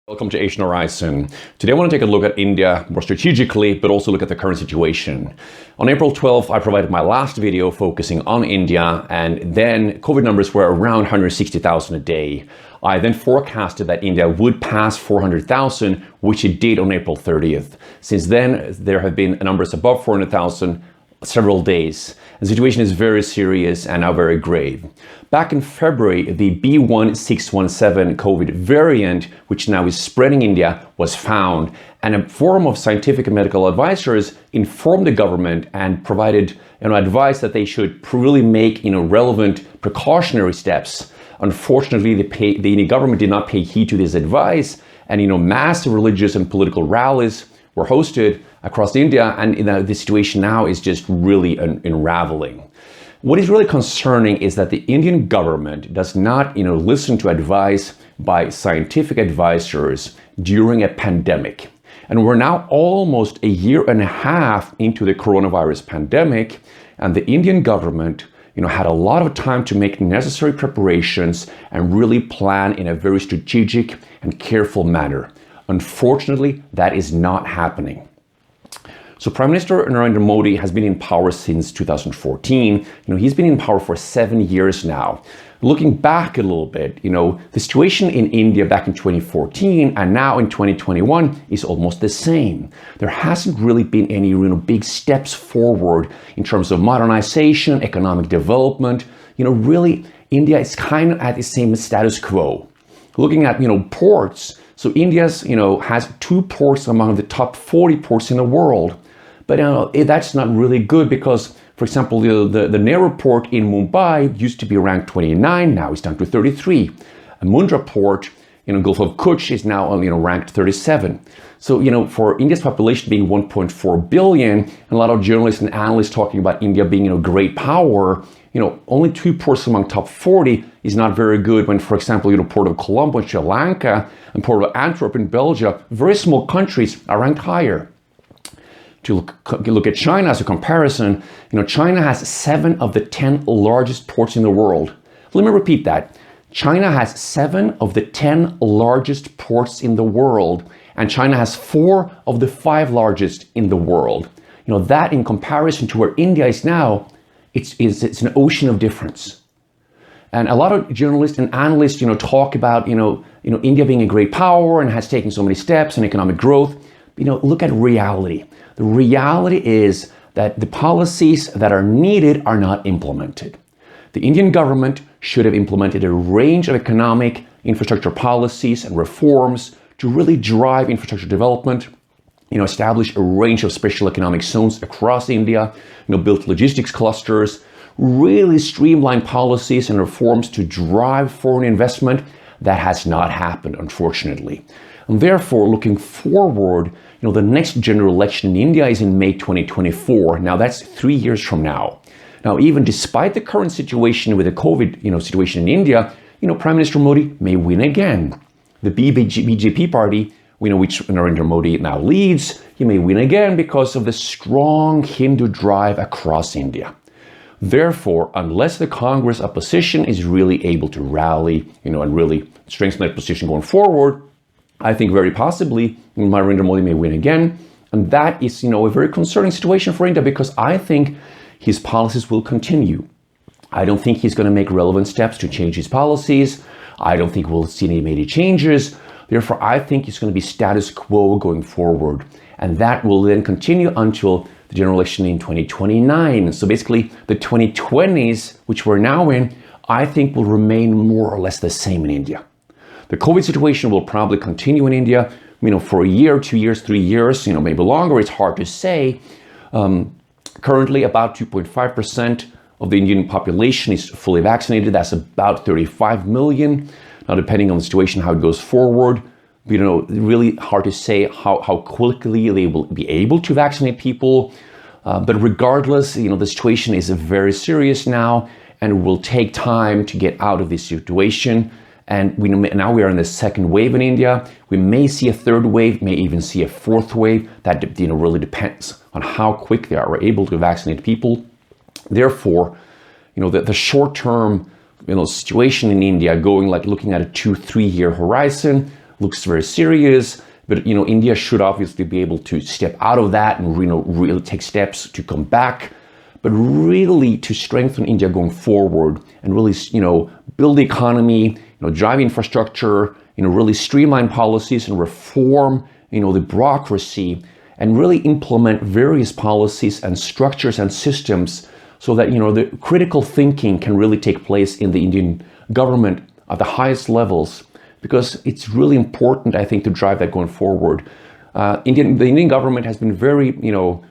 Welcome to Asian Horizon. Today I want to take a look at India more strategically, but also look at the current situation. On April 12th, I provided my last video focusing on India, and then COVID numbers were around 160,000 a day. I then forecasted that India would pass 400,000, which it did on April 30th. Since then, there have been numbers above 400,000 several days. The situation is very serious and now very grave. Back in February, the B.1.617 COVID variant, which now is spreading in India, was found, and a forum of scientific and medical advisors informed the government and provided advice that they should really make relevant precautionary steps. Unfortunately, the Indian government did not pay heed to this advice, and massive religious and political rallies were hosted across India, and the situation now is just really unraveling. What is really concerning is that the Indian government does not listen to advice by scientific advisors during a pandemic. And we're now almost a year and a half into the coronavirus pandemic, and the Indian government had a lot of time to make necessary preparations and really plan in a very strategic and careful manner. Unfortunately, that is not happening. So Prime Minister Narendra Modi has been in power since 2014. He's been in power for 7 years now. Looking back a little bit, the situation in India back in 2014 and now in 2021 is almost the same. There hasn't really been any big steps forward in terms of modernization, economic development. Really, India is kind of at the same status quo. Looking at, ports, so India's, has 2 ports among the top 40 ports in the world. But that's not really good because, for example, the Nehru port in Mumbai used to be ranked 29, now it's down to 33. A Mundra port in Gulf of Kutch is now ranked 37. So, for India's population being 1.4 billion, and a lot of journalists and analysts talking about India being a great power, only 2 ports among top 40 is not very good when, for example, Port of Colombo in Sri Lanka and Port of Antwerp in Belgium, very small countries, are ranked higher. To look at China as a comparison, China has 7 of the 10 largest ports in the world. Let me repeat that. China has 7 of the 10 largest ports in the world, and China has 4 of the 5 largest in the world. That in comparison to where India is now, it's an ocean of difference. And a lot of journalists and analysts, talk about, India being a great power and has taken so many steps in economic growth. Look at reality. The reality is that the policies that are needed are not implemented. The Indian government should have implemented a range of economic infrastructure policies and reforms to really drive infrastructure development, establish a range of special economic zones across India, build logistics clusters, really streamline policies and reforms to drive foreign investment. That has not happened, unfortunately. And therefore, looking forward, the next general election in India is in May 2024. Now, that's 3 years from now. Now, even despite the current situation with the COVID, situation in India, Prime Minister Modi may win again. The BJP party, which Narendra Modi now leads, he may win again because of the strong Hindu drive across India. Therefore, unless the Congress opposition is really able to rally, and really strengthen their position going forward, I think very possibly Narendra Modi may win again. And that is, a very concerning situation for India because I think his policies will continue. I don't think he's going to make relevant steps to change his policies. I don't think we'll see any major changes. Therefore, I think it's going to be status quo going forward. And that will then continue until the general election in 2029. So basically, the 2020s, which we're now in, I think will remain more or less the same in India. The COVID situation will probably continue in India, for a year, 2 years, 3 years, maybe longer. It's hard to say. Currently, about 2.5% of the Indian population is fully vaccinated. That's about 35 million. Now, depending on the situation, how it goes forward, really hard to say how quickly they will be able to vaccinate people. But regardless, the situation is very serious now, and it will take time to get out of this situation. And now we are in the second wave in India. We may see a third wave, may even see a fourth wave. That really depends on how quick they are able to vaccinate people. Therefore, the short-term situation in India, looking at a 2-3 year horizon, looks very serious. But India should obviously be able to step out of that and really take steps to come back, but really to strengthen India going forward and really build the economy, drive infrastructure, really streamline policies and reform the bureaucracy, and really implement various policies and structures and systems so that the critical thinking can really take place in the Indian government at the highest levels, because it's really important, I think, to drive that going forward. The Indian government has been very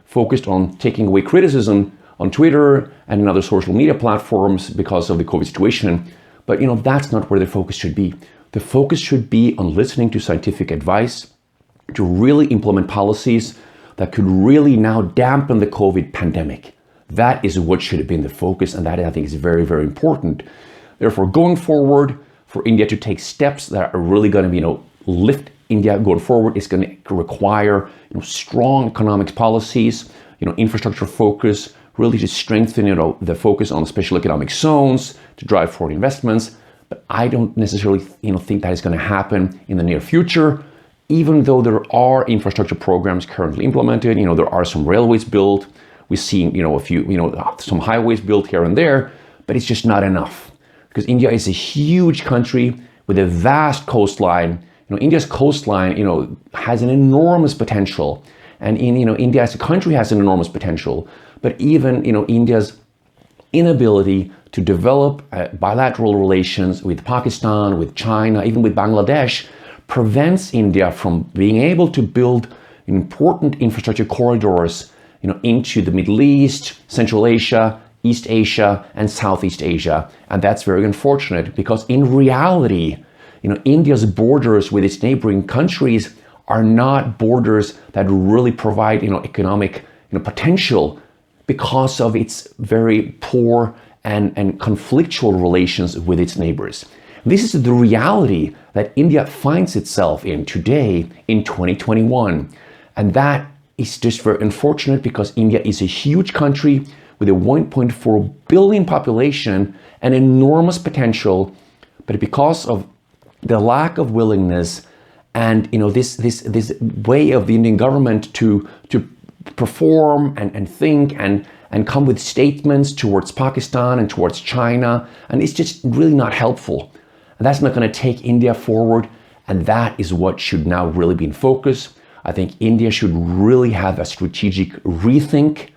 focused on taking away criticism on Twitter and in other social media platforms because of the COVID situation, but that's not where the focus should be. The focus should be on listening to scientific advice, to really implement policies that could really now dampen the COVID pandemic. That is what should have been the focus, and that I think is very, very important. Therefore, going forward, for India to take steps that are really going to lift India going forward, is going to require strong economic policies, infrastructure focus, really to strengthen the focus on special economic zones to drive foreign investments. But I don't necessarily think that is going to happen in the near future. Even though there are infrastructure programs currently implemented, there are some railways built, we've seen a few some highways built here and there, but it's just not enough, because India is a huge country with a vast coastline. India's coastline has an enormous potential, and India as a country has an enormous potential, but even India's inability to develop bilateral relations with Pakistan, with China, even with Bangladesh, prevents India from being able to build important infrastructure corridors into the Middle East, Central Asia, East Asia, and Southeast Asia. And that's very unfortunate, because in reality, India's borders with its neighboring countries are not borders that really provide economic potential, because of its very poor and conflictual relations with its neighbors. This is the reality that India finds itself in today in 2021. And that is just very unfortunate, because India is a huge country with a 1.4 billion population and enormous potential. But because of the lack of willingness and this way of the Indian government to perform and think and come with statements towards Pakistan and towards China, and it's just really not helpful. And that's not going to take India forward, and that is what should now really be in focus. I think India should really have a strategic rethink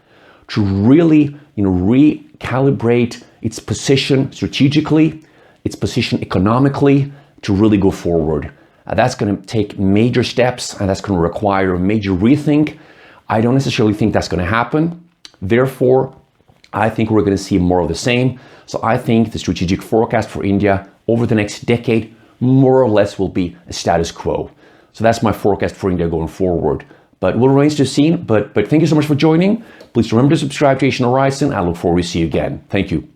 to really recalibrate its position strategically, its position economically, to really go forward. That's going to take major steps, and that's going to require a major rethink. I don't necessarily think that's going to happen. Therefore, I think we're going to see more of the same. So I think the strategic forecast for India over the next decade more or less will be a status quo. So that's my forecast for India going forward. But we'll remain to be seen. But thank you so much for joining. Please remember to subscribe to Asian Horizon. I look forward to see you again. Thank you.